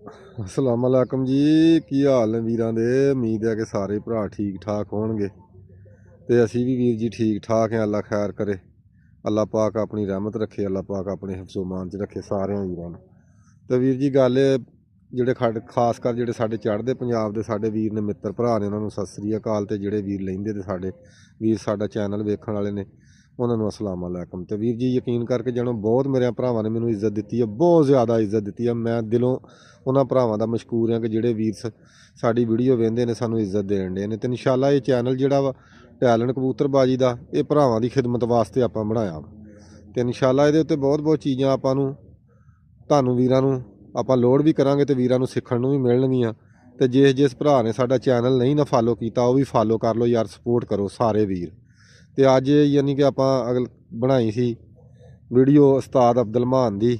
अस्सलाम वालेकुम जी। की हाल ने वीरां दे। उम्मीद है कि सारे भरा ठीक ठाक होणगे ते असी भी वीर जी ठीक ठाक हैं। अल्लाह खैर करे, अल्लाह पाक अपनी रहमत रखे, अल्लाह पाक अपने हिफ्ज़ो-मान च रखे सारे वीरां नूं। ते वीर जी गल ਜਿਹੜੇ ਖਾਸ ਕਰ ਜਿਹੜੇ ਸਾਡੇ ਚੜ੍ਹਦੇ ਪੰਜਾਬ ਦੇ ਸਾਡੇ ਵੀਰ ਨੇ, ਮਿੱਤਰ ਭਰਾ ਨੇ, ਉਹਨਾਂ ਨੂੰ ਸਤਿ ਸ੍ਰੀ ਅਕਾਲ। ਤੇ ਜਿਹੜੇ ਵੀਰ ਲੈਂਦੇ ਤੇ ਸਾਡੇ ਵੀਰ ਸਾਡਾ ਚੈਨਲ ਵੇਖਣ ਵਾਲੇ ਨੇ, ਉਹਨਾਂ ਨੂੰ ਅਸਲਾਮ ਵਾਲੇਕਮ। ਤੇ ਵੀਰ ਜੀ ਯਕੀਨ ਕਰਕੇ ਜਾਣੋ, ਬਹੁਤ ਮੇਰੇ ਭਰਾਵਾਂ ਨੇ ਮੈਨੂੰ ਇੱਜ਼ਤ ਦਿੱਤੀ ਹੈ, ਬਹੁਤ ਜ਼ਿਆਦਾ ਇੱਜ਼ਤ ਦਿੱਤੀ ਹੈ। ਮੈਂ ਦਿਲੋਂ ਉਹਨਾਂ ਭਰਾਵਾਂ ਦਾ ਮਸ਼ਕੂਰ ਹਾਂ ਕਿ ਜਿਹੜੇ ਵੀਰ ਸਾਡੀ ਵੀਡੀਓ ਵੇਖਦੇ ਨੇ, ਸਾਨੂੰ ਇੱਜ਼ਤ ਦੇਣ ਦੇ ਨੇ। ਤੇ ਇਨਸ਼ਾਅੱਲਾ ਇਹ ਚੈਨਲ ਜਿਹੜਾ ਵਾ ਟੈਲੈਂਟ ਕਬੂਤਰਬਾਜੀ ਦਾ, ਇਹ ਭਰਾਵਾਂ ਦੀ ਖਿਦਮਤ ਵਾਸਤੇ ਆਪਾਂ ਬਣਾਇਆ ਵਾ। ਤੇ ਇਨਸ਼ਾਅੱਲਾ ਇਹਦੇ ਉੱਤੇ ਬਹੁਤ ਬਹੁਤ ਚੀਜ਼ਾਂ ਆਪਾਂ ਨੂੰ, ਤੁਹਾਨੂੰ ਵੀਰਾਂ ਨੂੰ ਆਪਾਂ ਲੋਡ ਵੀ ਕਰਾਂਗੇ ਤੇ ਵੀਰਾਂ ਨੂੰ ਸਿੱਖਣ ਨੂੰ ਵੀ ਮਿਲਣਗੀਆਂ। ਤੇ ਜਿਸ ਭਰਾ ਨੇ ਸਾਡਾ ਚੈਨਲ ਨਹੀਂ ਨਾ ਫਾਲੋ ਕੀਤਾ, ਉਹ ਵੀ ਫਾਲੋ ਕਰ ਲਓ ਯਾਰ, ਸਪੋਰਟ ਕਰੋ ਸਾਰੇ ਵੀਰ। ਤੇ ਅੱਜ ਯਾਨੀ ਕਿ ਆਪਾਂ ਬਣਾਈ ਸੀ ਵੀਡੀਓ ਉਸਤਾਦ ਅਬਦੁਲ ਮਾਨ ਦੀ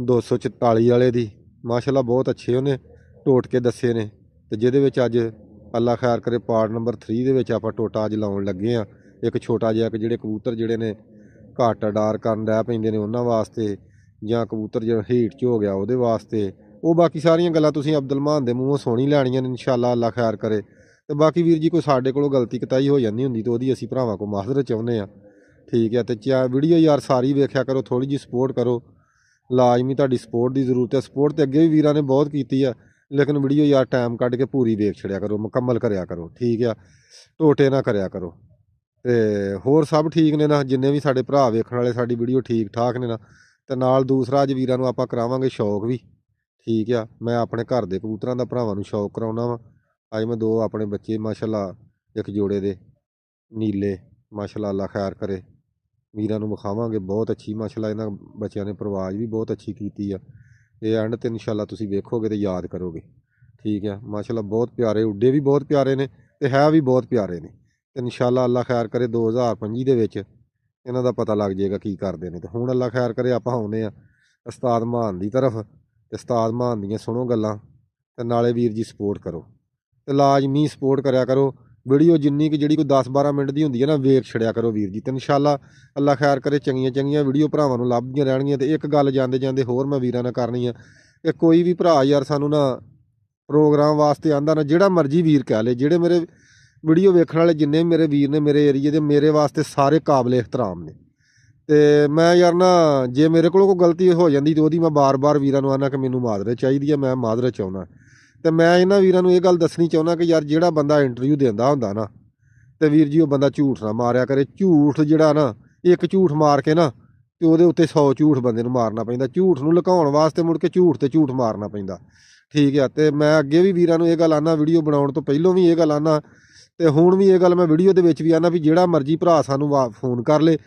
244 ਵਾਲੇ ਦੀ। ਮਾਸ਼ਾਅੱਲਾ ਬਹੁਤ ਅੱਛੇ ਉਹਨੇ ਟੋਟਕੇ ਦੱਸੇ ਨੇ। ਤੇ ਜਿਹਦੇ ਵਿੱਚ ਅੱਜ ਅੱਲਾ ਖੈਰ ਕਰੇ ਪਾਰਟ ਨੰਬਰ 3 ਦੇ ਵਿੱਚ ਆਪਾਂ ਟੋਟਾ ਅੱਜ ਲਾਉਣ ਲੱਗੇ ਆ। ਇੱਕ ਛੋਟਾ ਜਿਹਾ ਕਿ ਜਿਹੜੇ ਕਬੂਤਰ ਜਿਹੜੇ ਨੇ ਘੱਟ ਅਡਾਰ ਕਰਨ ਰਹਿ ਪੈਂਦੇ ਨੇ ਉਹਨਾਂ ਵਾਸਤੇ, ਜਾਂ ਕਬੂਤਰ ਜਿਹੜਾ ਹੀਟ 'ਚ ਹੋ ਗਿਆ ਉਹਦੇ ਵਾਸਤੇ। ਉਹ ਬਾਕੀ ਸਾਰੀਆਂ ਗੱਲਾਂ ਤੁਸੀਂ ਅਬਦੁਲ ਮਾਨ ਦੇ ਮੂੰਹੋਂ ਸੁਣੀ ਲੈਣੀਆਂ ਨੇ ਇਨਸ਼ਾਅੱਲਾ, ਅੱਲਾ ਖੈਰ ਕਰੇ। ਤੇ ਬਾਕੀ ਵੀਰ ਜੀ ਕੋਈ ਸਾਡੇ ਕੋਲੋਂ ਗਲਤੀ ਕਤਾਈ ਹੋ ਜਾਂਦੀ ਹੁੰਦੀ ਤਾਂ ਉਹਦੀ ਅਸੀਂ ਭਰਾਵਾਂ ਕੋਲ ਮਾਜ਼ਰਤ ਚਾਹੁੰਦੇ ਆ, ਠੀਕ ਹੈ। ਤੇ ਵੀਡੀਓ ਯਾਰ ਸਾਰੀ ਵੇਖਿਆ ਕਰੋ, ਥੋੜ੍ਹੀ ਜਿਹੀ ਸਪੋਰਟ ਕਰੋ, ਲਾਜ਼ਮੀ ਤੁਹਾਡੀ ਸਪੋਰਟ ਦੀ ਜ਼ਰੂਰਤ ਹੈ। ਸਪੋਰਟ ਤੇ ਅੱਗੇ ਵੀ ਵੀਰਾਂ ਨੇ ਬਹੁਤ ਕੀਤੀ ਆ, ਲੇਕਿਨ ਵੀਡੀਓ ਯਾਰ ਟਾਈਮ ਕੱਢ ਕੇ ਪੂਰੀ ਵੇਖ ਛੜਿਆ ਕਰੋ, ਮੁਕੰਮਲ ਕਰਿਆ ਕਰੋ, ਠੀਕ ਆ। ਟੋਟੇ ਨਾ ਕਰਿਆ ਕਰੋ। ਤੇ ਹੋਰ ਸਭ ਠੀਕ ਨੇ ਨਾ, ਜਿੰਨੇ ਵੀ ਸਾਡੇ ਭਰਾ ਵੇਖਣ ਵਾਲੇ ਸਾਡੀ ਵੀਡੀਓ ਠੀਕ ਠਾਕ ਨੇ ਨਾ। ਤੇ ਨਾਲ ਦੂਸਰਾ ਅੱਜ ਵੀਰਾਂ ਨੂੰ ਆਪਾਂ ਕਰਾਵਾਂਗੇ ਸ਼ੌਕ ਵੀ, ਠੀਕ ਆ। ਮੈਂ ਆਪਣੇ ਘਰ ਦੇ ਕਬੂਤਰਾਂ ਦਾ ਭਰਾਵਾਂ ਨੂੰ ਸ਼ੌਕ ਕਰਾਉਣਾ ਵਾ। ਅੱਜ ਮੈਂ 2 ਆਪਣੇ ਬੱਚੇ ਮਾਸ਼ਾਅੱਲਾ, ਇੱਕ ਜੋੜੇ ਦੇ ਨੀਲੇ ਮਾਸ਼ਾਅੱਲਾ, ਅੱਲਾ ਖੈਰ ਕਰੇ, ਵੀਰਾਂ ਨੂੰ ਵਿਖਾਵਾਂਗੇ। ਬਹੁਤ ਅੱਛੀ ਮਾਸ਼ਾਅੱਲਾ ਇਹਨਾਂ ਬੱਚਿਆਂ ਨੇ ਪਰਵਾਜ਼ ਵੀ ਬਹੁਤ ਅੱਛੀ ਕੀਤੀ ਆ। ਇਹ ਐਂਡ ਤੇ ਇਨਸ਼ਾਅੱਲਾ ਤੁਸੀਂ ਵੇਖੋਗੇ ਤੇ ਯਾਦ ਕਰੋਗੇ, ਠੀਕ ਆ। ਮਾਸ਼ਾਅੱਲਾ ਬਹੁਤ ਪਿਆਰੇ, ਉੱਡੇ ਵੀ ਬਹੁਤ ਪਿਆਰੇ ਨੇ ਤੇ ਹੈ ਵੀ ਬਹੁਤ ਪਿਆਰੇ ਨੇ। ਤੇ ਇਨਸ਼ਾਅੱਲਾ ਅੱਲਾ ਖੈਰ ਕਰੇ 2025 ਦੇ ਵਿੱਚ ਇਹਨਾਂ ਦਾ ਪਤਾ ਲੱਗ ਜਾਏਗਾ ਕੀ ਕਰਦੇ ਨੇ। ਤੇ ਹੁਣ ਅੱਲਾ ਖੈਰ ਕਰੇ ਆਪਾਂ ਆਉਂਦੇ ਆ ਉਸਤਾਦ ਮਾਨ ਦੀ ਤਰਫ। ਤੇ ਉਸਤਾਦ ਮਾਨ ਦੀਆਂ ਸੁਣੋ ਗੱਲਾਂ, ਤੇ ਨਾਲੇ ਵੀਰ ਜੀ ਸਪੋਰਟ ਕਰੋ, ਤੇ ਲਾਜ਼ਮੀ ਸਪੋਰਟ ਕਰਿਆ ਕਰੋ। ਵੀਡੀਓ ਜਿੰਨੀ ਕਿ ਜਿਹੜੀ ਕੋਈ 10-12 ਮਿੰਟ ਦੀ ਹੁੰਦੀ ਹੈ ਨਾ, ਵੇਖ ਛੜਿਆ ਕਰੋ ਵੀਰ ਜੀ। ਤੇ ਇਨਸ਼ਾਅੱਲਾ ਅੱਲਾ ਖੈਰ ਕਰੇ ਚੰਗੀਆਂ ਚੰਗੀਆਂ ਵੀਡੀਓ ਭਰਾਵਾਂ ਨੂੰ ਲੱਭਦੀਆਂ ਰਹਿਣਗੀਆਂ। ਤੇ ਇੱਕ ਗੱਲ ਜਾਂਦੇ ਜਾਂਦੇ ਹੋਰ ਮੈਂ ਵੀਰਾਂ ਨਾਲ ਕਰਨੀ ਆ ਕਿ ਕੋਈ ਵੀ ਭਰਾ ਯਾਰ ਸਾਨੂੰ ਨਾ ਪ੍ਰੋਗਰਾਮ ਵਾਸਤੇ ਆਂਦਾ ਨਾ, ਜਿਹੜਾ ਮਰਜ਼ੀ ਵੀਰ ਕਹਿ ਲੇ, ਜਿਹੜੇ ਮੇਰੇ ਵੀਡੀਓ ਵੇਖਣ ਵਾਲੇ ਜਿੰਨੇ ਵੀ ਮੇਰੇ ਵੀਰ ਨੇ ਮੇਰੇ ਏਰੀਏ ਦੇ, ਮੇਰੇ ਵਾਸਤੇ ਸਾਰੇ ਕਾਬਲੇ ਇਖਤਰਾਮ ਨੇ। ਤੇ ਮੈਂ ਯਾਰ ਨਾ, ਜੇ ਮੇਰੇ ਕੋਲੋਂ ਕੋਈ ਗਲਤੀ ਹੋ ਜਾਂਦੀ ਤੇ ਉਹਦੀ ਮੈਂ ਬਾਰ-ਬਾਰ ਵੀਰਾਂ ਨੂੰ ਆਨਾ ਕਿ ਮੈਨੂੰ ਮਾਜ਼ਰਤ ਚਾਹੀਦੀ ਹੈ, ਮੈਂ ਮਾਜ਼ਰਤ ਚਾਹੁੰਦਾ। ਤੇ ਮੈਂ ਇਹਨਾਂ ਵੀਰਾਂ ਨੂੰ ਇਹ ਗੱਲ ਦੱਸਣੀ ਚਾਹੁੰਦਾ ਕਿ ਯਾਰ ਜਿਹੜਾ ਬੰਦਾ ਇੰਟਰਵਿਊ ਦਿੰਦਾ ਹੁੰਦਾ ਨਾ, ਤੇ ਵੀਰ ਜੀ ਉਹ ਬੰਦਾ ਝੂਠ ਨਾ ਮਾਰਿਆ ਕਰੇ। ਝੂਠ ਜਿਹੜਾ ਨਾ, ਇੱਕ ਝੂਠ ਮਾਰ ਕੇ ਨਾ ਤੇ ਉਹਦੇ ਉੱਤੇ 100 ਝੂਠ ਬੰਦੇ ਨੂੰ ਮਾਰਨਾ ਪੈਂਦਾ। ਝੂਠ ਨੂੰ ਲੁਕਾਉਣ ਵਾਸਤੇ ਮੁੜ ਕੇ ਝੂਠ ਤੇ ਝੂਠ ਮਾਰਨਾ ਪੈਂਦਾ, ਠੀਕ ਆ। ਤੇ ਮੈਂ ਅੱਗੇ ਵੀ ਵੀਰਾਂ ਨੂੰ ਇਹ ਗੱਲ ਆਨਾ, ਵੀਡੀਓ ਬਣਾਉਣ ਤੋਂ ਪਹਿਲਾਂ ਵੀ ਇਹ ਗੱਲ ਆਨਾ, ਤੇ ਹੁਣ ਵੀ ਇਹ ਗੱਲ ਮੈਂ ਵੀਡੀਓ ਦੇ ਵਿੱਚ ਵੀ ਆਨਾ ਵੀ ਜਿਹੜਾ ਮਰਜ਼ੀ ਭਰਾ ਸਾਨੂੰ ਫੋਨ ਕਰ ਲੇ,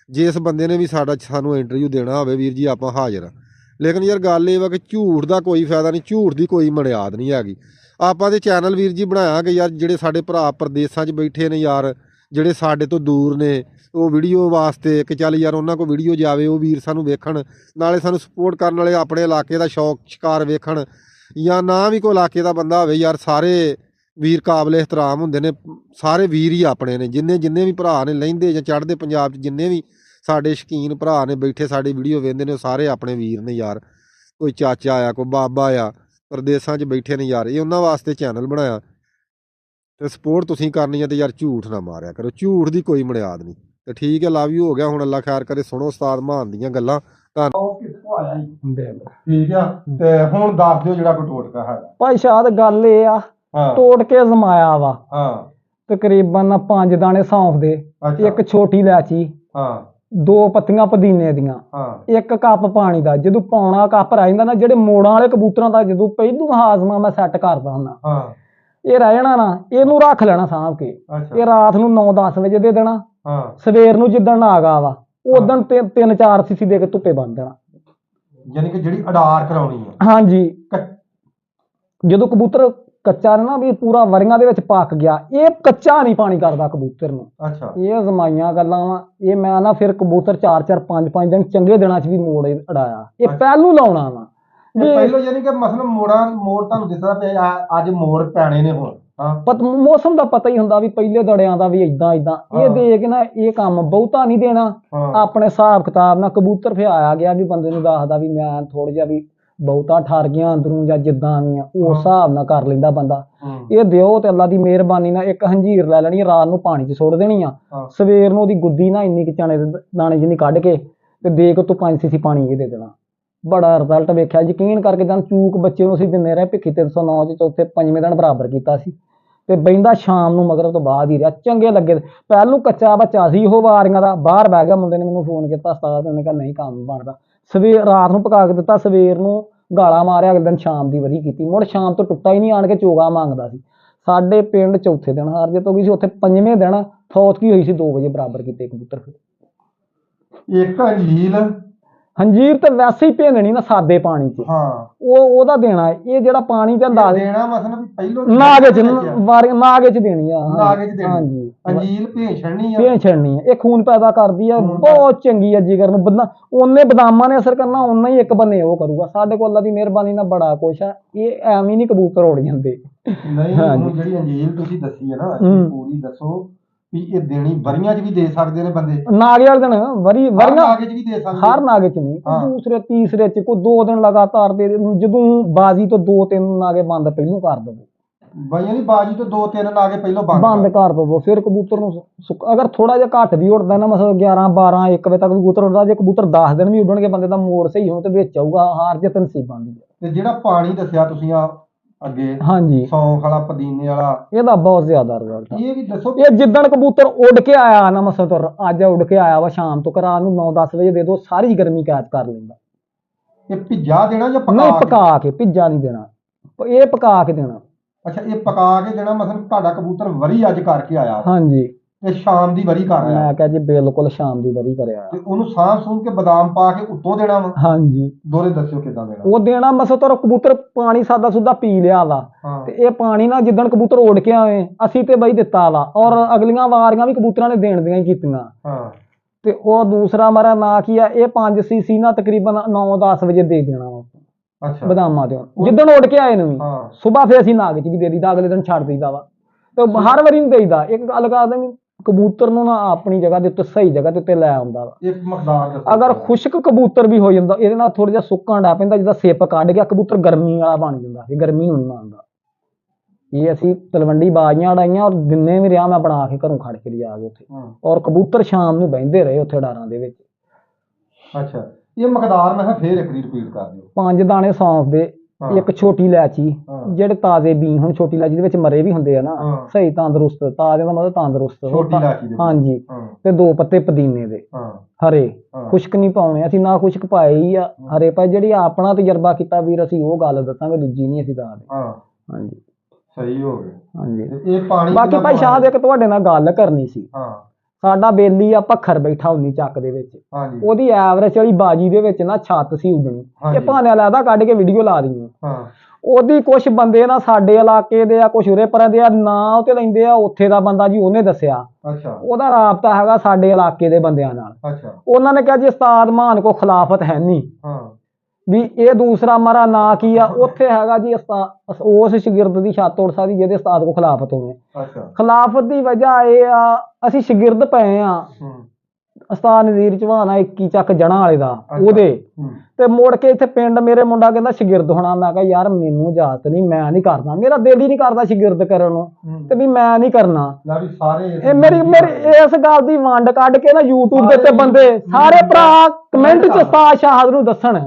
ਜਿਸ ਬੰਦੇ ਨੇ ਵੀ ਸਾਨੂੰ ਇੰਟਰਵਿਊ ਦੇਣਾ ਹੋਵੇ ਵੀਰ ਜੀ ਆਪਾਂ ਹਾਜ਼ਰ ਆ। ਲੇਕਿਨ ਯਾਰ ਗੱਲ ਇਹ ਵਾ ਕਿ ਝੂਠ ਦਾ ਕੋਈ ਫਾਇਦਾ ਨਹੀਂ, ਝੂਠ ਦੀ ਕੋਈ ਮਨਿਆਦ ਨਹੀਂ ਹੈਗੀ। ਆਪਾਂ ਦੇ ਚੈਨਲ ਵੀਰ ਜੀ ਬਣਾਇਆ ਕਿ ਯਾਰ ਜਿਹੜੇ ਸਾਡੇ ਭਰਾ ਪ੍ਰਦੇਸਾਂ 'ਚ ਬੈਠੇ ਨੇ ਯਾਰ, ਜਿਹੜੇ ਸਾਡੇ ਤੋਂ ਦੂਰ ਨੇ, ਉਹ ਵੀਡੀਓ ਵਾਸਤੇ ਕਿ ਚੱਲ ਯਾਰ ਉਹਨਾਂ ਕੋਲ ਵੀਡੀਓ ਜਾਵੇ, ਉਹ ਵੀਰ ਸਾਨੂੰ ਵੇਖਣ, ਨਾਲੇ ਸਾਨੂੰ ਸਪੋਰਟ ਕਰਨ ਵਾਲੇ ਆਪਣੇ ਇਲਾਕੇ ਦਾ ਸ਼ੌਕ ਸ਼ਿਕਾਰ ਵੇਖਣ। ਜਾਂ ਨਾ ਵੀ ਕੋਈ ਇਲਾਕੇ ਦਾ ਬੰਦਾ ਹੋਵੇ ਯਾਰ, ਸਾਰੇ ਵੀਰ ਕਾਬਲੇ ਇਹਤਰਾਮ ਹੁੰਦੇ ਨੇ, ਸਾਰੇ ਵੀਰ ਹੀ ਆਪਣੇ ਨੇ। ਜਿੰਨੇ ਵੀ ਭਰਾ ਨੇ ਲਹਿੰਦੇ ਜਾਂ ਚੜ੍ਹਦੇ ਪੰਜਾਬ 'ਚ ਜਿੰਨੇ ਵੀ ਸਾਡੇ ਸ਼ੌਕੀਨ ਭਰਾ ਨੇ ਬੈਠੇ ਸਾਡੀ ਵੀਡੀਓ ਵੇਖਦੇ ਨੇ, ਉਹ ਸਾਰੇ ਆਪਣੇ ਵੀਰ ਨੇ ਯਾਰ। ਕੋਈ ਚਾਚਾ ਆ, ਕੋਈ ਬਾਬਾ ਆ, ਪ੍ਰਦੇਸਾਂ 'ਚ ਬੈਠੇ ਨੇ ਯਾਰ, ਇਹ ਉਹਨਾਂ ਵਾਸਤੇ ਚੈਨਲ ਬਣਾਇਆ। ਤੇ ਸਪੋਰਟ ਤੁਸੀਂ ਕਰਨੀ ਹੈ ਤੇ ਯਾਰ ਝੂਠ ਨਾ ਮਾਰਿਆ ਕਰੋ, ਝੂਠ ਦੀ ਕੋਈ ਬੁਨਿਆਦ ਨਹੀਂ। ਤੇ ਠੀਕ ਹੈ, ਲਵ ਯੂ ਹੋ ਗਿਆ। ਹੁਣ ਅੱਲਾ ਖੈਰ ਕਰੇ, ਸੁਣੋ ਉਸਤਾਦ ਮਾਨ ਦੀਆਂ ਗੱਲਾਂ। ਠੀਕ ਆ, ਤੇ ਹੁਣ ਦੱਸ ਦਿਓ ਜਿਹੜਾ ਕੋਈ ਟੋਟਕਾ ਹੈ ਭਾਈ ਸ਼ਾਦ। ਗੱਲ ਇਹ ਆ, ਟੋਟਕੇ ਜ਼ਮਾਇਆ ਵਾ। ਤਕਰੀਬਨ 5 ਦਾਣੇ ਸੌਂਫ ਦੇ, ਇੱਕ ਛੋਟੀ ਇਲਾਚੀ, 2 ਪੱਤੀਆਂ ਪੁਦੀਨੇ ਦੀਆਂ, 1 ਕੱਪ ਪਾਣੀ ਦਾ। ਜਦੋਂ ਪੌਣਾ ਕੱਪ ਰਹਿ ਜਾਂਦਾ ਨਾ, ਜਿਹੜੇ ਮੋੜਾਂ ਵਾਲੇ ਕਬੂਤਰਾਂ ਦਾ ਜਦੋਂ ਪਹਿਲੂ ਹਾਜ਼ਮਾ ਮੈਂ ਸੈੱਟ ਕਰਦਾ ਹੁੰਦਾ, ਇਹ ਰਹਿ ਜਾਣਾ ਨਾ, ਇਹਨੂੰ ਰੱਖ ਲੈਣਾ ਸਾਂਭ ਕੇ। ਇਹ ਰਾਤ ਨੂੰ 9-10 ਵਜੇ ਦੇ ਦੇਣਾ, ਸਵੇਰ ਨੂੰ ਜਿੱਦਣ ਆ ਗਾ ਵਾ ਉਦਣ 3-4 ਸੀਸੀ ਦੇ ਕੇ ਧੁੱਪੇ ਬੰਨ ਦੇਣਾ। ਯਾਨੀ ਕਿ ਜਿਹੜੀ ਅਡਾਰ ਕਰਾਉਣੀ ਹੈ। ਹਾਂਜੀ, ਜਦੋਂ ਕਬੂਤਰ ਕੱਚਾ ਨਾ ਵੀ ਪੂਰਾ ਵਰੀਆਂ ਦੇ ਵਿੱਚ ਪੱਕ ਗਿਆ, ਇਹ ਕੱਚਾ ਨਹੀਂ ਪਾਣੀ ਕਰਦਾ ਕਬੂਤਰ ਨੂੰ। ਇਹ ਜ਼ਮਾਈਆਂ ਗੱਲਾਂ ਵਾ। ਇਹ ਮੈਂ ਨਾ ਫਿਰ ਕਬੂਤਰ 4-4 5-5 ਦਿਨ ਚੰਗੇ ਦਿਨਾਂ 'ਚ ਵੀ ਮੋੜ ਅੜਾਇਆ। ਇਹ ਪਹਿਲੂ ਲਾਉਣਾ ਵਾ ਪਹਿਲੋਂ, ਯਾਨੀ ਕਿ ਮਸਲ ਮੋੜ ਤੁਹਾਨੂੰ ਦਿਸਦਾ ਪਿਆ ਅੱਜ ਮੋੜ ਪੈਣੇ ਨੇ ਹੁਣ। ਮੌਸਮ ਦਾ ਪਤਾ ਹੀ ਹੁੰਦਾ ਵੀ ਪਹਿਲੇ ਦੜਿਆਂ ਦਾ ਵੀ ਏਦਾਂ ਇਹ ਦੇ ਕੇ ਨਾ ਇਹ ਕੰਮ ਬਹੁਤਾ ਨਹੀਂ ਦੇਣਾ। ਆਪਣੇ ਹਿਸਾਬ ਕਿਤਾਬ ਨਾਲ ਕਬੂਤਰ ਫਿਰ ਆਇਆ ਗਿਆ ਵੀ ਬੰਦੇ ਨੂੰ ਦੱਸਦਾ ਵੀ ਮੈਂ ਥੋੜਾ ਜਿਹਾ ਵੀ ਬਹੁਤਾ ਠਰ ਗਿਆ ਅੰਦਰੋਂ ਜਾਂ ਜਿੱਦਾਂ ਵੀ ਆ ਉਸ ਹਿਸਾਬ ਨਾਲ ਕਰ ਲੈਂਦਾ ਬੰਦਾ। ਇਹ ਦਿਓ ਤੇ ਅੱਲਾ ਦੀ ਮਿਹਰਬਾਨੀ ਨਾਲ ਇੱਕ ਹੰਜੀਰ ਲੈ ਲੈਣੀ, ਰਾਤ ਨੂੰ ਪਾਣੀ 'ਚ ਸੁੱਟ ਦੇਣੀ ਆ, ਸਵੇਰ ਨੂੰ ਉਹਦੀ ਗੁੱਦੀ ਨਾ ਇੰਨੀ ਕੁ ਚਣੇ ਦੇ ਦਾਣੇ ਜਿੰਨੀ ਕੱਢ ਕੇ ਤੇ ਦੇ ਕੇ ਤੂੰ 5 ਸੀਸੀ ਪਾਣੀ ਇਹ ਦੇ ਦੇਣਾ। ਬੜਾ ਰਿਜ਼ਲਟ ਵੇਖਿਆ, ਯਕੀਨ ਕਰਕੇ ਜਾਨ। ਚੂਕ ਬੱਚੇ ਨੂੰ ਅਸੀਂ ਦਿੰਦੇ ਰਹੇ ਭਿੱਖੀ 309 ਚ ਚੌਥੇ ਪੰਜਵੇਂ ਦਿਨ ਬਰਾਬਰ ਕੀਤਾ ਸੀ ਤੇ ਬਹਿੰਦਾ ਸ਼ਾਮ ਨੂੰ ਮਗਰਬ ਤੋਂ ਬਾਅਦ ਹੀ ਰਿਹਾ, ਚੰਗੇ ਲੱਗੇ। ਪਹਿਲੋਂ ਕੱਚਾ ਬੱਚਾ ਸੀ ਉਹ, ਵਾਰੀਆਂ ਦਾ ਬਾਹਰ ਬਹਿ ਗਿਆ, ਮੁੰਡੇ ਨੇ ਮੈਨੂੰ ਫੋਨ ਕੀਤਾ ਉਸਤਾਦ, ਉਹਨੇ ਕਿਹਾ ਨਹੀਂ ਕੰਮ ਬਣਦਾ। ਸਵੇਰ ਰਾਤ ਨੂੰ ਪਕਾ ਕੇ ਦਿੱਤਾ, ਸਵੇਰ ਨੂੰ ਗਾਲਾਂ ਮਾਰਿਆ, ਅਗਲੇ ਦਿਨ ਸ਼ਾਮ ਦੀ ਵਰੀ ਕੀਤੀ, ਮੁੜ ਸ਼ਾਮ ਤੋਂ ਟੁੱਟਾ ਹੀ ਨਹੀਂ, ਆਣ ਕੇ ਚੋਗਾ ਮੰਗਦਾ ਸੀ। ਸਾਡੇ ਪਿੰਡ ਚੌਥੇ ਦਿਨ ਹਾਰ ਜਿੱਤ ਹੋ ਗਈ ਸੀ, ਉੱਥੇ ਪੰਜਵੇਂ ਦਿਨ ਫੌਤਕੀ ਹੋਈ ਸੀ 2 ਵਜੇ ਬਰਾਬਰ ਕੀਤੇ ਕਬੂਤਰ। ਇੱਕ ਹੰਜੀਰ ਤੇ ਵੈਸੇ ਹੀ ਭੇਜਣੀ ਨਾ ਸਾਦੇ ਪਾਣੀ 'ਚ, ਉਹਦਾ ਦੇਣਾ। ਇਹ ਜਿਹੜਾ ਪਾਣੀ ਦਾ ਦੇਣਾ ਮਤਲਬ ਪਹਿਲੋਂ ਨਾਗੇ 'ਚ ਨਾਗੇ 'ਚ ਦੇਣੀ ਆ। ਹਾਂਜੀ ਅੰਜੀਰ ਭੇਜਣੀ ਆ, ਭੇਜਣੀ ਆ। ਇਹ ਖੂਨ ਪੈਦਾ ਕਰਦੀ ਆ, ਬਹੁਤ ਚੰਗੀ ਆ ਜਿਗਰ ਨੂੰ। ਬੰਦਾ ਉਹਨੇ ਬਦਾਮਾਂ ਨੇ ਅਸਰ ਕਰਨਾ, ਉਹਨਾਂ ਹੀ ਇੱਕ ਬੰਨੇ ਉਹ ਕਰੂਗਾ। ਸਾਡੇ ਕੋਲ ਅੱਲਾ ਦੀ ਮਿਹਰਬਾਨੀ ਨਾਲ ਬੜਾ ਕੁਛ ਆ, ਇਹ ਐਵੇਂ ਨਹੀਂ ਕਬੂਤਰ ਉੜ ਜਾਂਦੇ। ਨਹੀਂ ਹੁਣ ਜਿਹੜੀ ਅੰਜੀਰ ਤੁਸੀਂ ਦੱਸੀ ਹੈ ਨਾ, ਪੂਰੀ ਦੱਸੋ ਵੀ ਇਹ ਦੇਣੀ ਵਰੀਆਂ 'ਚ ਵੀ ਦੇ ਸਕਦੇ ਨੇ ਬੰਦੇ? ਨਾਗੇ ਵਾਲੇ ਦਿਨ ਵਰੀਆਂ ਨਾਗੇ 'ਚ ਵੀ ਦੇ ਸਕਦੇ? ਹਰ ਨਾਗੇ 'ਚ ਨਹੀਂ, ਦੂਸਰੇ ਤੀਸਰੇ 'ਚ ਕੋਈ 2 ਦਿਨ ਲਗਾਤਾਰ ਦੇ। ਜਦੋਂ ਬਾਜੀ ਤੋਂ 2-3 ਨਾਗੇ ਬੰਦ ਪਹਿਲੋਂ ਕਰ ਦਵੋ ਬਾਈ, ਨਹੀਂ ਬਾਜੀ ਤੋਂ 2-3 ਨਾਗੇ ਪਹਿਲੋਂ ਬੰਦ ਕਰ ਦਵੋ। ਫਿਰ ਕਬੂਤਰ ਨੂੰ ਅਗਰ ਥੋੜਾ ਜਿਹਾ ਘੱਟ ਵੀ ਉੱਡਦਾ ਨਾ, ਮਤਲਬ 11-12-1 ਵਜੇ ਤੱਕ ਕਬੂਤਰ ਉੱਡਦਾ, ਜੇ ਕਬੂਤਰ 10 ਦਿਨ ਵੀ ਉੱਡਣਗੇ, ਬੰਦੇ ਦਾ ਮੋੜ ਸਹੀ ਹੋਣ ਤੇ ਵਿੱਚ ਆਊਗਾ। ਹਾਰ ਜਿੱਤ ਨਸੀਬਾਂ ਦੀ। ਤੇ ਜਿਹੜਾ ਪਾਣੀ ਦੱਸਿਆ ਤੁਸੀਂ ਆ ਅੱਗੇ, ਹਾਂਜੀ, ਸੌਂਫ ਵਾਲਾ ਪੁਦੀਨੇ ਵਾਲਾ, ਇਹਦਾ ਬਹੁਤ ਜ਼ਿਆਦਾ ਰਿਜ਼ਲਟ। ਇਹ ਵੀ ਦੱਸੋ, ਇਹ ਜਿੱਦਣ ਕਬੂਤਰ ਉੱਡ ਕੇ ਆਇਆ ਨਾ, ਮਸਲ ਅੱਜ ਉੱਡ ਕੇ ਆਇਆ ਵਾ, ਸ਼ਾਮ ਤੋਂ ਰਾਤ ਨੂੰ 9-10 ਵਜੇ ਦੇ ਦੋ, ਸਾਰੀ ਗਰਮੀ ਕੈਚ ਕਰ ਲੈਂਦਾ। ਇਹ ਭਿੱਜਾ ਦੇਣਾ ਜਾਂ ਨਹੀਂ? ਪਕਾ ਕੇ। ਭਿੱਜਾ ਨਹੀਂ ਦੇਣਾ, ਇਹ ਪਕਾ ਕੇ ਦੇਣਾ। ਅੱਛਾ, ਇਹ ਪਕਾ ਕੇ ਦੇਣਾ। ਮਤਲਬ ਤੁਹਾਡਾ ਕਬੂਤਰ ਵਰੀ ਅੱਜ ਕਰਕੇ ਆਇਆ, ਹਾਂਜੀ, ਤੇ ਸ਼ਾਮ ਦੀ ਵਰੀ ਕਰ ਰਿਹਾ? ਮੈਂ ਕਿਹਾ ਜੀ ਬਿਲਕੁਲ ਸ਼ਾਮ ਦੀ ਵਰੀ ਕਰਿਆ। ਤੇ ਉਹਨੂੰ ਸਾਂਭ ਸੂੰਭ ਕੇ ਬਦਾਮ ਪਾ ਕੇ ਉੱਤੋਂ ਦੇਣਾ ਵਾ? ਹਾਂਜੀ। ਦੋਰੇ ਦੱਸਿਓ ਕਿੱਦਾਂ ਦੇਣਾ? ਉਹ ਦੇਣਾ ਮਸਲ ਕਬੂਤਰ ਪਾਣੀ ਸਾਦਾ ਸੁਦਾ ਪੀ ਲਿਆ ਵਾ, ਤੇ ਇਹ ਪਾਣੀ ਨਾ ਜਿੱਦਣ ਕਬੂਤਰ ਉੱਡ ਕੇ ਆਏ ਅਸੀਂ ਤੇ ਬਈ ਦਿੱਤਾ ਵਾ, ਔਰ ਅਗਲੀਆਂ ਵਾਰੀਆਂ ਵੀ ਕਬੂਤਰਾਂ ਨੇ ਦੇਣ ਦੀਆਂ ਹੀ ਕੀਤੀਆਂ। ਤੇ ਉਹ ਦੂਸਰਾ ਮਾਰਾ ਨਾ ਕੀ ਆ, ਇਹ 5 ਸੀਸੀ ਨਾ ਤਕਰੀਬਨ 9-10 ਵਜੇ ਦੇ ਦੇਣਾ ਵਾ। ਅੱਛਾ, ਬਦਾਮਾਂ ਦੇ ਜਿੱਦਣ ਉੱਡ ਕੇ ਆਏ ਨੂੰ ਵੀ ਸੁਬਾਹ ਫੇਰ ਅਸੀਂ ਨਾਗ 'ਚ ਵੀ ਦੇ ਦੀਦਾ, ਅਗਲੇ ਦਿਨ ਛੱਡ ਦਈਦਾ ਵਾ। ਤੇ ਹਰ ਵਾਰੀ ਨਹੀਂ ਦੇਈਦਾ। ਇੱਕ ਗੱਲ ਕਰ ਦੇਣੀ, ਕਬੂਤਰ ਨੂੰ ਨਾ ਆਪਣੀ ਜਗ੍ਹਾ ਦੇ ਉੱਤੇ ਸਹੀ ਜਗ੍ਹਾ ਦੇ ਉੱਤੇ ਲੈ ਆਉਂਦਾ ਵਾ। ਇੱਕ ਮਕਦਾਰ ਅਗਰ ਖੁਸ਼ਕ ਕਬੂਤਰ ਵੀ ਹੋ ਜਾਂਦਾ, ਇਹਦੇ ਨਾਲ ਥੋੜਾ ਜਿਹਾ ਸੁੱਕਣ ਡਾ ਪੈਂਦਾ, ਜਿੱਦਾਂ ਸਿਪ ਕੱਢ ਗਿਆ ਕਬੂਤਰ ਗਰਮੀ ਵਾਲਾ ਬਣ ਜਾਂਦਾ, ਇਹ ਗਰਮੀ ਨੂੰ ਨਹੀਂ ਮੰਨਦਾ। ਇਹ ਅਸੀਂ ਤਲਵੰਡੀ ਬਾਜ਼ੀਆਂ ਉਡਾਈਆਂ, ਔਰ ਜਿੰਨੇ ਵੀ ਰਿਹਾ ਮੈਂ ਬਣਾ ਕੇ ਘਰੋਂ ਖੜ ਕੇ ਲਿਆ ਕੇ ਉੱਥੇ, ਔਰ ਕਬੂਤਰ ਸ਼ਾਮ ਨੂੰ ਬਹਿੰਦੇ ਰਹੇ ਉੱਥੇ ਡਾਰਾਂ ਦੇ ਵਿੱਚ। ਅੱਛਾ, ਇਹ ਮਕਦਾਰ ਮੈਂ ਫੇਰ ਇੱਕ ਵਾਰੀ ਰਿਪੀਟ ਕਰ ਦਿਓ। 5 ਦਾਣੇ ਸੌਂਫ ਦੇ, ਇੱਕ ਛੋਟੀ ਇਲਾਇਚੀ, ਜਿਹੜੇ ਤਾਜ਼ੇ ਬੀ, ਹੁਣ ਛੋਟੀ ਇਲਾਇਚੀ ਦੇ ਵਿੱਚ ਮਰੇ ਵੀ ਹੁੰਦੇ ਆ ਨਾ, ਸਹੀ ਤੰਦਰੁਸਤ, ਤਾਜ਼ੇ ਦਾ ਮਤਲਬ ਤੰਦਰੁਸਤ, ਹਾਂਜੀ। ਤੇ 2 ਪੱਤੇ ਪੁਦੀਨੇ ਦੇ ਹਰੇ, ਖੁਸ਼ਕ ਨਹੀਂ ਪਾਉਣੇ ਅਸੀਂ, ਨਾ ਖੁਸ਼ਕ ਪਾਏ ਹੀ ਆ, ਹਰੇ ਪਾਏ। ਜਿਹੜੀ ਆਪਣਾ ਤਜਰਬਾ ਕੀਤਾ ਵੀਰ, ਅਸੀਂ ਉਹ ਗੱਲ ਦੱਸਾਂਗੇ, ਦੂਜੀ ਨਹੀਂ ਅਸੀਂ ਦੱਸਦੇ। ਹਾਂਜੀ, ਸਹੀ ਹੋ ਗਿਆ। ਹਾਂਜੀ, ਇਹ ਪਾਣੀ ਬਾਕੀ ਭਾਈ ਸ਼ਾਹ ਦੇ ਇੱਕ ਤੁਹਾਡੇ ਨਾਲ ਗੱਲ ਕਰਨੀ ਸੀ। ਸਾਡਾ ਬੇਲੀ ਆ ਭੱਖਰ ਬੈਠਾ 19 ਚੱਕ ਦੇ ਵਿੱਚ, ਉਹਦੀ ਐਵਰੇਜ ਵਾਲੀ ਬਾਜੀ ਦੇ ਵਿੱਚ ਨਾ ਛੱਤ ਸੀ ਉੱਡਣੀ। ਇਹ ਭਾਵੇਂ ਲੈਦਾ ਕੱਢ ਕੇ ਵੀਡੀਓ ਲਾ ਦਈਏ। ਉਹਦੀ ਕੁਛ ਬੰਦੇ ਨਾ ਸਾਡੇ ਇਲਾਕੇ ਦੇ ਆ, ਕੁਛ ਉਰੇ ਪਰਾਂ ਦੇ ਆ, ਨਾ ਉਹ ਤੇ ਲੈਂਦੇ ਆ, ਉੱਥੇ ਦਾ ਬੰਦਾ ਜੀ ਉਹਨੇ ਦੱਸਿਆ। ਉਹਦਾ ਰਾਬਤਾ ਹੈਗਾ ਸਾਡੇ ਇਲਾਕੇ ਦੇ ਬੰਦਿਆਂ ਨਾਲ। ਉਹਨਾਂ ਨੇ ਕਿਹਾ ਜੀ ਉਸਤਾਦ ਮਾਨ ਕੋ ਖਿਲਾਫਤ ਹੈ ਨਹੀਂ, ਵੀ ਇਹ ਦੂਸਰਾ ਮਾਰਾ ਨਾ ਕੀ ਆ, ਉੱਥੇ ਹੈਗਾ ਜੀ ਉਸ ਸ਼ਾਗਿਰਦ ਦੀ ਛੱਤ ਉੜ ਸਕਦੀ ਜਿਹਦੇ ਉਸਤਾਦ ਕੋ ਖਿਲਾਫਤ ਹੋਵੇ। ਖਿਲਾਫਤ ਦੀ ਵਜ੍ਹਾ ਇਹ ਆ, ਅਸੀਂ ਸ਼ਾਗਿਰਦ ਪਏ ਆ ਉਸਤਾਦ ਨਜ਼ੀਰ ਚੌਹਾਨ 21 ਚੱਕ ਜਣਾ ਵਾਲੇ ਦਾ, ਉਹਦੇ ਤੇ ਮੁੜ ਕੇ ਇੱਥੇ ਪਿੰਡ ਮੇਰੇ ਮੁੰਡਾ ਕਹਿੰਦਾ ਸ਼ਾਗਿਰਦ ਹੋਣਾ। ਮੈਂ ਕਿਹਾ ਯਾਰ ਮੈਨੂੰ ਇਜਾਜ਼ਤ ਨਹੀਂ, ਮੈਂ ਨਹੀਂ ਕਰਦਾ, ਮੇਰਾ ਦਿਲ ਹੀ ਨਹੀਂ ਕਰਦਾ ਸ਼ਾਗਿਰਦ ਕਰਨ ਨੂੰ, ਤੇ ਵੀ ਮੈਂ ਨਹੀਂ ਕਰਨਾ। ਇਹ ਮੇਰੀ ਇਸ ਗੱਲ ਦੀ ਵੰਡ ਕੱਢ ਕੇ ਨਾ YouTube ਦੇ ਉੱਤੇ ਬੰਦੇ ਸਾਰੇ ਭਰਾ ਕਮੈਂਟ 'ਚ ਉਸਤਾਦ ਸ਼ਾਹਦ ਨੂੰ ਦੱਸਣ।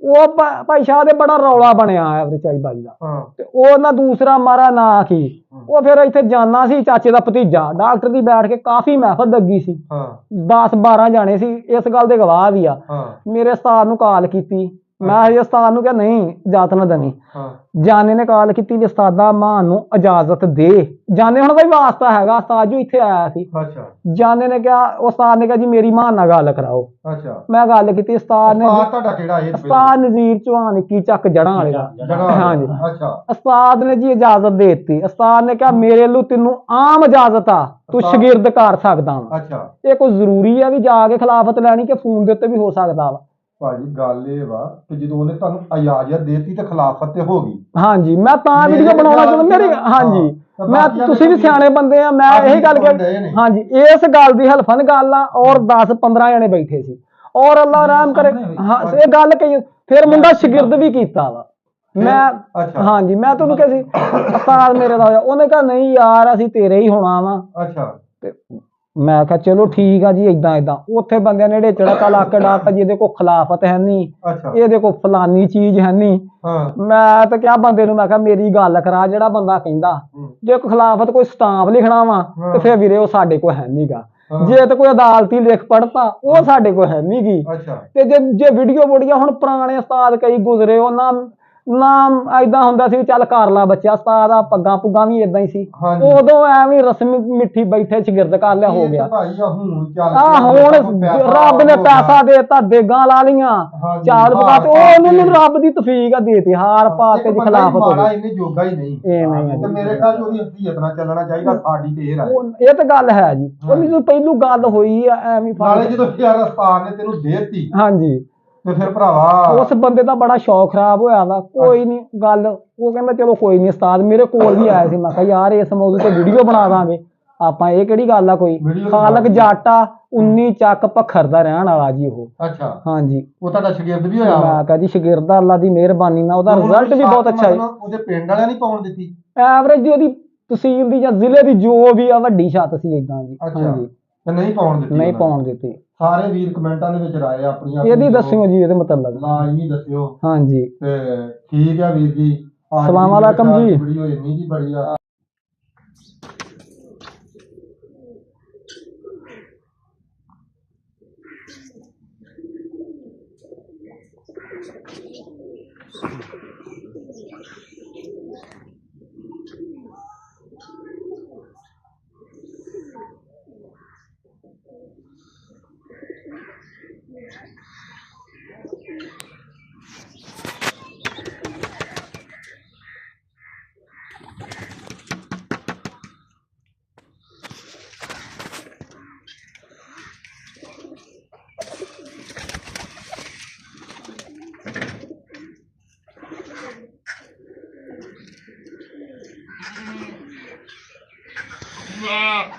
ਉਹ ਭਾਈ ਸ਼ਾਹ ਦੇ ਬੜਾ ਰੌਲਾ ਬਣਿਆ ਐਵਰੇਜ ਵਾਲੀ ਬਾਈ ਦਾ, ਤੇ ਉਹ ਨਾ ਦੂਸਰਾ ਮਾਰਾ ਨਾ ਕੀ, ਉਹ ਫਿਰ ਇੱਥੇ ਜਾਣਾ ਸੀ, ਚਾਚੇ ਦਾ ਭਤੀਜਾ ਡਾਕਟਰ ਦੀ ਬੈਠ ਕੇ ਕਾਫੀ ਮਹਿਫਲ ਲੱਗੀ ਸੀ, 10-12 ਜਾਣੇ ਸੀ, ਇਸ ਗੱਲ ਦੇ ਗਵਾਹ ਵੀ ਆ। ਮੇਰੇ ਉਸਤਾਦ ਨੂੰ ਕਾਲ ਕੀਤੀ, ਮੈਂ ਹਜੇ ਉਸਤਾਦ ਨੂੰ ਕਿਹਾ ਨਹੀਂ ਇਜਾਜ਼ਤ ਨਾ ਦੇਣੀ। ਜਾਨੇ ਨੇ ਕਾਲ ਕੀਤੀ ਵੀ ਉਸਤਾਦਾ ਮਾਨ ਨੂੰ ਇਜਾਜ਼ਤ ਦੇ। ਜਾਨੇ ਹੁਣ ਦਾ ਹੀ ਵਾਸਤਾ ਹੈਗਾ, ਉਸਤਾਦ ਜੋ ਇੱਥੇ ਆਇਆ ਸੀ। ਜਾਨੇ ਨੇ ਕਿਹਾ, ਉਸਤਾਦ ਨੇ ਕਿਹਾ ਜੀ ਮੇਰੀ ਮਾਨ ਨਾਲ ਗੱਲ ਕਰਾਓ। ਮੈਂ ਗੱਲ ਕੀਤੀ, ਉਸਤਾਦ ਨੇ, ਉਸਤਾਦ ਨਜ਼ੀਰ ਚੌਹਾਨ 21 ਚੱਕ ਜੜਾਂ ਵਾਲੇ ਦਾ, ਹਾਂਜੀ। ਉਸਤਾਦ ਨੇ ਜੀ ਇਜਾਜ਼ਤ ਦੇ ਦਿੱਤੀ। ਉਸਤਾਦ ਨੇ ਕਿਹਾ ਮੇਰੇ ਵੱਲੋਂ ਤੈਨੂੰ ਆਮ ਇਜਾਜ਼ਤ ਆ, ਤੂੰ ਸ਼ਾਗਿਰਦ ਕਰ ਸਕਦਾ ਵਾ। ਇਹ ਕੋਈ ਜ਼ਰੂਰੀ ਆ ਵੀ ਜਾ ਕੇ ਖਿਲਾਫਤ ਲੈਣੀ, ਕਿ ਫੋਨ ਦੇ ਉੱਤੇ ਵੀ ਹੋ ਸਕਦਾ ਵਾ? ਭਾਜੀ ਗੱਲ ਇਹ ਵਾ ਕਿ ਜਦੋਂ ਉਹਨੇ ਤੁਹਾਨੂੰ ਇਜਾਜ਼ਤ ਦੇਤੀ ਤੇ ਖਿਲਾਫਤ ਤੇ ਹੋ ਗਈ। ਹਾਂਜੀ, ਮੈਂ ਤਾਂ ਵੀਡੀਓ ਬਣਾਉਣਾ ਚਾਹੁੰਦਾ ਮੇਰੀ, ਹਾਂਜੀ ਮੈਂ, ਤੁਸੀਂ ਵੀ ਸਿਆਣੇ ਬੰਦੇ ਆ, ਮੈਂ ਇਹੀ ਗੱਲ ਕਿ ਹਾਂਜੀ ਇਸ ਗੱਲ ਦੀ ਹਲਫਨ ਗੱਲ ਆ, ਔਰ 10-15 ਜਣੇ ਬੈਠੇ ਸੀ, ਔਰ ਅੱਲਾ ਰਹਿਮ ਕਰੇ। ਹਾਂ, ਇਹ ਗੱਲ ਕਹੀ ਫਿਰ ਮੁੰਡਾ ਸ਼ਾਗਿਰਦ ਵੀ ਕੀਤਾ ਵਾ ਮੈਂ ਅੱਛਾ ਹਾਂਜੀ ਮੈਂ ਤੁਹਾਨੂੰ ਕਿਹਾ ਸੀ ਉਸਤਾਦ ਮੇਰੇ ਦਾ ਹੋਇਆ ਉਹਨੇ ਕਿਹਾ ਨਹੀਂ ਯਾਰ ਅਸੀਂ ਤੇਰੇ ਹੀ ਹੋਣਾ ਵਾ ਅੱਛਾ ਤੇ ਮੈਂ ਕਿਹਾ ਚਲੋ ਠੀਕ ਆ ਜੀ ਇਦਾਂ ਉੱਥੇ ਬੰਦਿਆਂ ਨੇ ਢੇਚੜਾ ਲਾ ਕੇ ਡਾਕਟਰ ਜੀ ਇਹਦੇ ਕੋਲ ਖਿਲਾਫਤ ਹੈ ਨਹੀਂ ਅੱਛਾ ਇਹਦੇ ਕੋਲ ਫਲਾਨੀ ਚੀਜ਼ ਹੈ ਨਹੀਂ ਹਾਂ ਮੈਂ ਤਾਂ ਕਿਹਾ ਬੰਦੇ ਨੂੰ ਮੈਂ ਕਿਹਾ ਮੇਰੀ ਗੱਲ ਕਰਾ ਜਿਹੜਾ ਬੰਦਾ ਕਹਿੰਦਾ ਜੇ ਕੋਈ ਖਿਲਾਫਤ ਕੋਈ ਸਟਾਂਪ ਲਿਖਣਾ ਵਾ ਤੇ ਫਿਰ ਵੀਰੇ ਉਹ ਸਾਡੇ ਕੋਲ ਹੈ ਨਹੀਂਗਾ ਜੇ ਤੇ ਕੋਈ ਅਦਾਲਤੀ ਲਿਖ ਪੜਤਾ ਉਹ ਸਾਡੇ ਕੋਲ ਹੈ ਨਹੀਂਗੀ ਅੱਛਾ ਤੇ ਜੇ ਵੀਡੀਓ ਹੁਣ ਪੁਰਾਣੇ ਉਸਤਾਦ ਕਈ ਗੁਜ਼ਰੇ ਉਹਨਾਂ ਨਾਮ ਏਦਾਂ ਹੁੰਦਾ ਸੀ ਚੱਲ ਕਰ ਲਾ ਬੱਚਾ ਉਸਤਾਦ ਆ ਪੱਗਾਂ ਪੁੱਗਾਂ ਵੀ ਏਦਾਂ ਹੀ ਸੀ ਉਦੋਂ ਐਵੇਂ ਰਸਮੀ ਮਿੱਠੀ ਬੈਠੇ ਸ਼ਾਗਿਰਦ ਕਰ ਲਿਆ ਹੋ ਗਿਆ ਹੁਣ ਰੱਬ ਨੇ ਪੈਸਾ ਦੇਤਾ ਦੇਗਾਂ ਲਾ ਲੀਆਂ ਚਾਰ ਪਕਾ ਤੇ ਉਹਨੂੰ ਰੱਬ ਦੀ ਤੌਫੀਕ ਆ ਦੇਤੀ ਹਾਰ ਪਾ ਕੇ ਖਿਲਾਫਤ ਹੋ ਗਈ ਇਹਨੇ ਜੋਗਾ ਹੀ ਨਹੀਂ ਇਹ ਨਹੀਂ ਤੇ ਮੇਰੇ ਖਿਆਲ ਉਹਦੀ ਹਸੀਅਤ ਨਾਲ ਚੱਲਣਾ ਚਾਹੀਦਾ ਸਾਡੀ ਤੇ ਇਹ ਤਾਂ ਗੱਲ ਹੈ ਜੀ ਉਹਦੀ ਜਦੋਂ ਪਹਿਲੂ ਗੱਲ ਹੋਈ ਆ ਐਵੇਂ ਨਾਲੇ ਜਦੋਂ ਯਾਰ ਉਸਤਾਦ ਨੇ ਤੈਨੂੰ ਦੇਤੀ ਹਾਂਜੀ ਤੇ ਫਿਰ ਭਰਾਵਾ ਉਸ ਬੰਦੇ ਦਾ ਬੜਾ ਸ਼ੌਕ ਖਰਾਬ ਹੋਇਆ ਵਾ ਕੋਈ ਨਹੀਂ ਗੱਲ ਉਹ ਕਹਿੰਦਾ ਚਲੋ ਕੋਈ ਨਹੀਂ ਉਸਤਾਦ ਮੇਰੇ ਕੋਲ ਵੀ ਆਇਆ ਸੀ ਮੈਂ ਕਿਹਾ ਯਾਰ ਇਸ ਮੌਜੂ ਤੇ ਵੀਡੀਓ ਬਣਾ ਦਾਂਗੇ ਆਪਾਂ ਇਹ ਕਿਹੜੀ ਗੱਲ ਆ ਕੋਈ ਖਾਲਕ ਜਾਟਾ 19 ਚੱਕ ਪੱਖਰ ਦਾ ਰਹਿਣ ਵਾਲਾ ਜੀ ਉਹ ਅੱਛਾ ਹਾਂਜੀ ਉਹ ਤੁਹਾਡਾ ਸ਼ਾਗਿਰਦ ਵੀ ਹੋਇਆ ਮੈਂ ਕਿਹਾ ਜੀ ਸ਼ਾਗਿਰਦ ਅੱਲਾ ਦੀ ਮਿਹਰਬਾਨੀ ਨਾਲ ਉਹਦਾ ਰਿਜ਼ਲਟ ਵੀ ਬਹੁਤ ਅੱਛਾ ਹੈ ਉਹਦੇ ਪਿੰਡ ਵਾਲਿਆਂ ਨਹੀਂ ਪਾਉਣ ਦਿੱਤੀ ਐਵਰੇਜ ਦੀ ਉਹਦੀ ਤਹਿਸੀਲ ਦੀ ਜਾਂ ਜ਼ਿਲ੍ਹੇ ਦੀ ਜੋ ਵੀ ਆ ਵੱਡੀ ਛੱਤ ਸੀ ਇਦਾਂ ਜੀ ਹਾਂਜੀ ਤੇ ਨਹੀਂ ਪਾਉਣ ਦਿੱਤੀ ਨਹੀਂ ਪਾਉਣ ਦਿੱਤੀ ਸਾਰੇ ਵੀਰ ਕਮੈਂਟਾਂ ਦੇ ਵਿੱਚ ਰਾਏ ਆਪਣੀਆਂ ਇਹਦੀ ਦੱਸਿਓ ਜੀ ਇਹਦੇ ਮਤਲਬ ਲਾਜ਼ਮੀ ਦੱਸਿਓ ਹਾਂਜੀ ਤੇ ਠੀਕ ਆ ਵੀਰ ਜੀ ਸਲਾਮ ਅਲੈਕਮ ਜੀ ਵੀਡੀਓ ਇੰਨੀ ਜੀ ਬੜੀ ਆ Yeah.